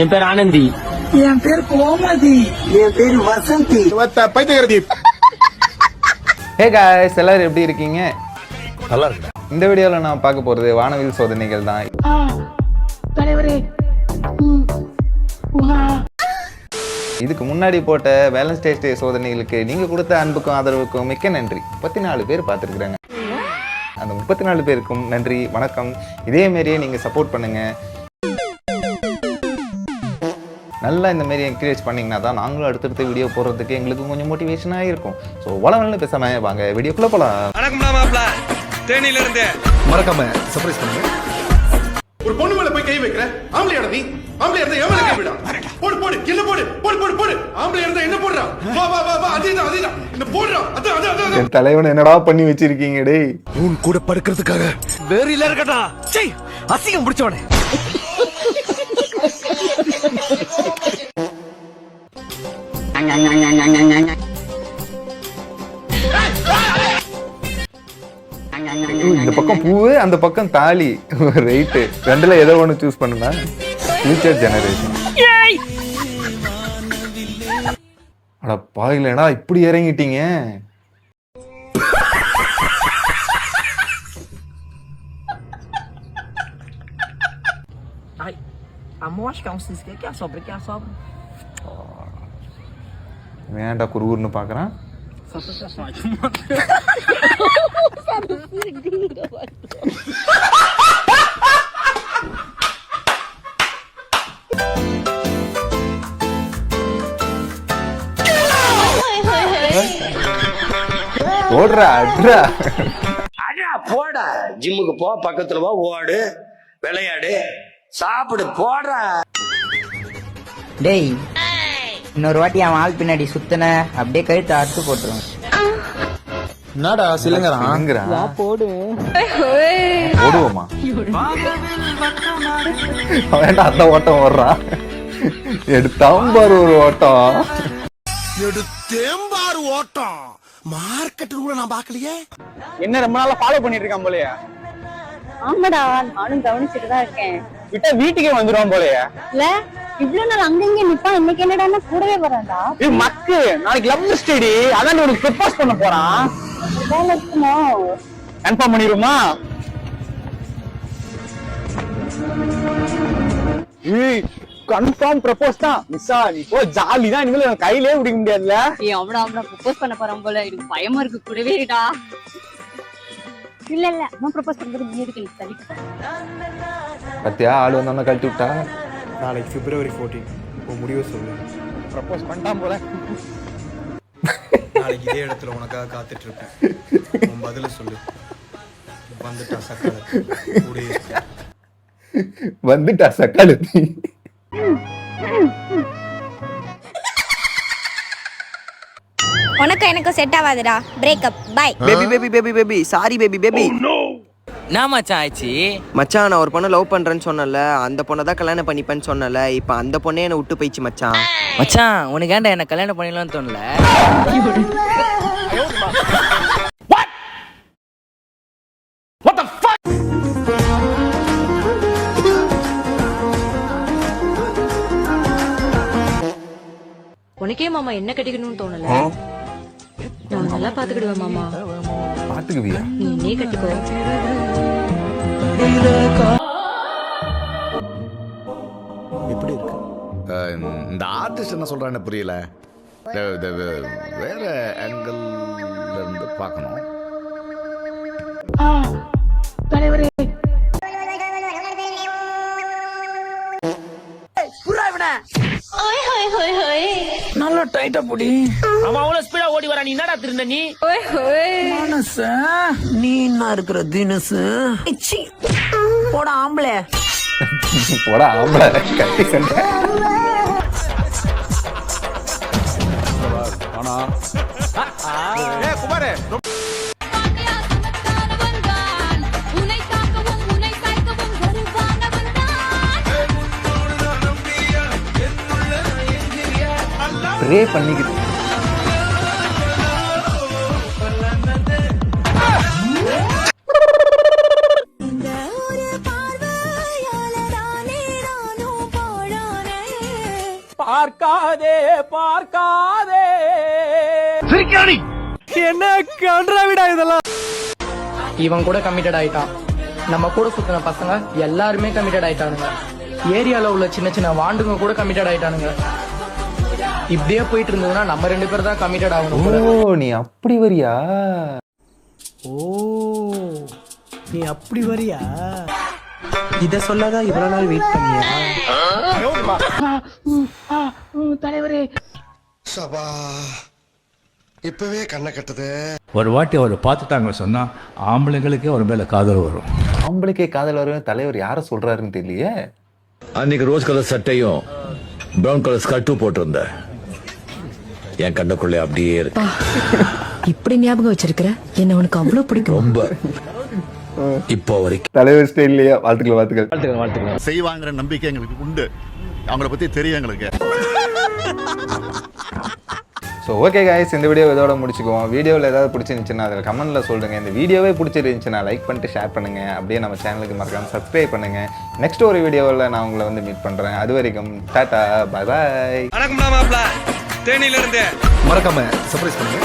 என் பேர் ஆனந்தி. என் பேர் கோமதி. என் பேர் வசந்தி. ஹே காய்ஸ், எல்லாரும் எப்படி இருக்கீங்க? நல்லா இருக்கு. இந்த வீடியோல நான் பார்க்க போறது வானவில் சோதனைகள் தான். இதுக்கு முன்னாடி போட்ட வேலண்டைன்ஸ் டே சோதனைகளுக்கு நீங்க கொடுத்த அன்புக்கும் ஆதரவுக்கும் மிக்க நன்றி. 34 பேர் பார்த்துருக்குறாங்க. அந்த 34 பேருக்கும் நன்றி, வணக்கம். இதே மாதிரியே நீங்க சப்போர்ட் பண்ணுங்க. நல்லா இந்த மாதிரி என்கரேஜ் பண்ணிங்கன்னா தான் நாங்களும் அடுத்தடுத்த வீடியோ போடுறதுக்கு எங்களுக்கு கொஞ்சம் மோட்டிவேஷனாக இருக்கும். ஸோ வளவல்னு பேசாம வாங்க வீடியோக்குள்ள போகலாம். மறக்காம சர்ப்ரைஸ் பண்ணுங்க. ஒரு பொண்ணு மேல போய் கை வைக்கிற ஆம்பளையாடா நீ? ஆம்பளையா இருந்தா எவன கை விடா? போடு போடு என்ன போடு போடு போடு போடு. ஆம்பளையா இருந்தா என்ன போடுறா? வா வா வா வா அதேதான் இந்த போடுறா. அத என் தலைவன் என்னடா பண்ணி வச்சிருக்கீங்க டேய்? உன் கூட படுக்கிறதுக்காக வேறில இருக்கடா. சீ, அசிங்கம் பிடிச்சவனே. இந்த பக்கம் பூவு, அந்த பக்கம் தாலி. ரைட்டு, ரெண்டுல ஏதோ ஒன்று சூஸ் பண்ணுனா ஃபியூச்சர் ஜெனரேஷன். அட பாயிலடா, இப்படி இறங்கிட்டீங்க. வேண்டா குருன்னு பாக்குறான். ஓடுறா அட்ரா அடா போடா. ஜிம்முக்கு போ, பக்கத்துல போ, ஓடு, விளையாடு, சாப்பிடு, போடுறா. டேய், இன்னொரு வாட்டி அவன் ஆள் பின்னாடி சுத்தன அப்படியே கழுத்தை அறுத்து போட்டுருவான். என்னடா சிலங்கறான்? ஓடுவோமா? வேண்டாம், அந்த ஓட்டம் ஓடுறான். எடுத்தாம் பாரு ஒரு ஓட்டம். எடுத்தேம்பாரு ஓட்டம். மார்க்கெட் கூட நான் பாக்கலையே. என்ன ரொம்ப நாளா ஃபாலோ பண்ணிட்டு இருக்கான் போலயே? ஆமாடா, நானும் கவனிச்சுட்டு தான் இருக்கேன். விட்டா வீட்டுக்கே வந்துருவான் போலயே. இல்ல, இவ்வளவு நாள் அங்கங்க நிப்பான், இன்னைக்கு என்னடா கூடவே வரான்டா. இது மக்கு, நாளைக்கு லவ் ஸ்டடி, அதான் உனக்கு ப்ரப்போஸ் பண்ண போறான். வேலை இருக்குமோ? கன்ஃபார்ம் பண்ணிடுமா? கன்ஃபார்ம் ப்ரப்போஸ் தான். மிஸ்ஸா நீ போ, ஜாலி தான். இனிமேல் கையிலே பிடிக்க முடியாதுல்ல. அவனா ப்ரப்போஸ் பண்ண போறான் போல. எனக்கு பயமா இருக்கு, கூடவே இருடா. இல்ல அவன் ப்ரப்போஸ் பண்றது நீ எதுக்கு எனக்கு தள்ளி? பத்தியா, ஆள் வந்தோன்னா கழட்டி விட்டா. நாளைக்கு February 14 உன் முடிவை சொல்லு. ப்ரப்போஸ் பண்ணிட்டான் போல. நாளைக்கு இதே இடத்துல உனக்காக காத்துட்டு இருப்பேன். உன் பதில சொல்லு. வந்துட்டா சக்கால கூடயே இருக்க. வந்துட்டா சக்காலத்தி. உனக்கு எனக்கு செட் ஆகாதுடா. Breakup, bye. Baby sorry baby. நான் மச்சான் ஆயிடுச்சு. மச்சான், நான் ஒரு பொண்ணை லவ் பண்றேன்னு சொன்னல, அந்த பொண்ணை தான் கல்யாணம் பண்ணிப்பேன்னு சொன்னல. இப்ப அந்த பொண்ணே என்ன விட்டு போயிடுச்சு மச்சான். மச்சான், உனக்கு ஏன்டா என்ன கல்யாணம் பண்ணிடலாம்னு தோணல? உனக்கே மாமா என்ன கட்டிக்கணும்னு தோணல? நான் நல்லா பாத்துக்கிடுவேன் மாமா. பாத்துக்குவியா? நீ என்னே கட்டிக்கோ. எப்படி இருக்கு? இந்த ஆர்டிஸ்ட் என்ன சொல்றான்னு புரியல. வேற ஆங்கிள் இருந்து பார்க்கணும். நல்லா டைட்டா போடி. அவன் அவ்வளவு ஸ்பீடா ஓடி வரா, நீ என்னடா திருந்த நீ? மனச நீ என்ன இருக்கிற தினசு? போட ஆம்பளை. போட ஆம்பளை கட்டி கண்ட. ஆனா குமாரே, ப்ரே பண்ணிக்கிட்டு பார்க்காதே பார்க்காதே என்ன கன்றாவிடா இதெல்லாம். இவன் கூட கமிட்டட் ஆயிட்டான். நம்ம கூட சுத்தின பசங்க எல்லாருமே கமிட்டட் ஆயிட்டானுங்க. ஏரியால உள்ள சின்ன சின்ன வாண்டுங்க கூட கமிட்டட் ஆயிட்டானுங்க. இப்படியே போயிட்டு இருந்ததுன்னா நம்ம 2 பேர் தான் கமிட்டட் ஆகணும். ஓ நீ அப்படி வரியா? நீ அப்படி வரியா? இத சொல்லாதான் இவ்வளவு நாள் வெயிட் பண்ணியா? தலைவரே சபா இப்பவே கண்ணை கட்டுது. ஒரு வாட்டி அவர் பார்த்துட்டாங்க சொன்னா ஆம்பளைங்களுக்கே ஒரு மேல காதல் வரும். ஆம்பளைக்கே காதல் வரும் தலைவர் யார சொல்றாருன்னு தெரியலையே. அன்னைக்கு ரோஸ் கலர் சட்டையும் பிரவுன் கலர் ஸ்கர்ட்டும் போட்டிருந்த என் கண்ணுக்குள்ளே அப்படியே இருக்கு. இப்படி ஞாபகம் வச்சிருக்கிற என்ன உனக்கு அவ்வளவு பிடிக்கும். ரொம்ப இப்போ வரைக்கும் தலைவர் ஸ்டைல்லையே. வாழ்த்துக்கள். செய்வாங்கிற நம்பிக்கை எங்களுக்கு உண்டு. அவங்கள பத்தி தெரியும் எங்களுக்கு. ஸோ ஓகே கைஸ், இந்த வீடியோ இதோட முடிச்சுக்குவோம். வீடியோவில் ஏதாவது பிடிச்சிருந்துச்சுன்னா அதில் கமெண்ட்டில் சொல்லுங்கள். இந்த வீடியோவே பிடிச்சிருந்துச்சுன்னா லைக் பண்ணிட்டு ஷேர் பண்ணுங்கள். அப்படியே நம்ம சேனலுக்கு மறக்காமல் சப்ஸ்கிரைப் பண்ணுங்கள். நெக்ஸ்ட் ஒரு வீடியோவில் நான் உங்களை வந்து மீட் பண்ணுறேன். அது வரைக்கும் டாட்டா பாய் பாய். தேனியில இருந்து மறக்காம சர்ப்ரைஸ் பண்ணுங்க.